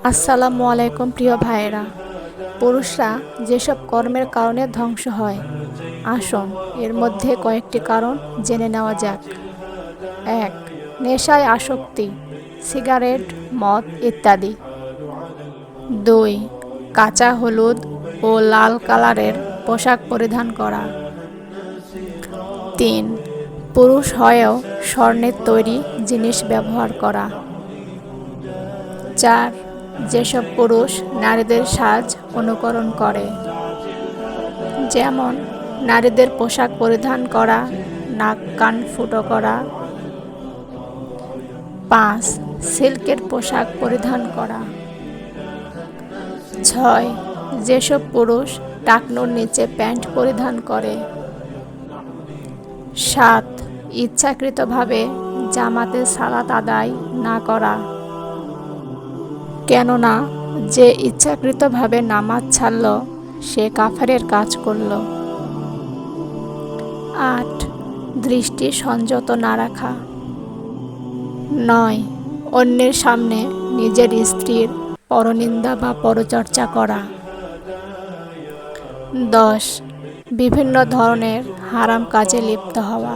আসসালামু আলাইকুম প্রিয় ভাইয়েরা। পুরুষরা যেসব কর্মের কারণে ধ্বংস হয়, আসুন এর মধ্যে কয়েকটি কারণ জেনে নেওয়া যাক। ১. নেশায় আসক্তি, সিগারেট, মদ ইত্যাদি। ২. কাঁচা হলুদ ও লাল কালারের পোশাক পরিধান করা। ৩. পুরুষ হয়েও স্বর্ণের তৈরি জিনিস ব্যবহার করা। ৪. যেসব পুরুষ নারীদের সাজ অনুকরণ করে, যেমন নারীদের পোশাক পরিধান করা, নাক কান ফুটো করা। ৫. সিল্কের পোশাক পরিধান করা। ৬. যেসব পুরুষ টাকনুর নিচে প্যান্ট পরিধান করে। ৭. ইচ্ছাকৃতভাবে জামাতে সালাত আদায় না করা, কেননা যে ইচ্ছাকৃতভাবে নামাজ ছাড়ল সে কাফেরের কাজ করল। ৮. দৃষ্টি সংযত না রাখা। ৯. অন্যের সামনে নিজের স্ত্রীর পরনিন্দা বা পরচর্চা করা। ১০. বিভিন্ন ধরনের হারাম কাজে লিপ্ত হওয়া।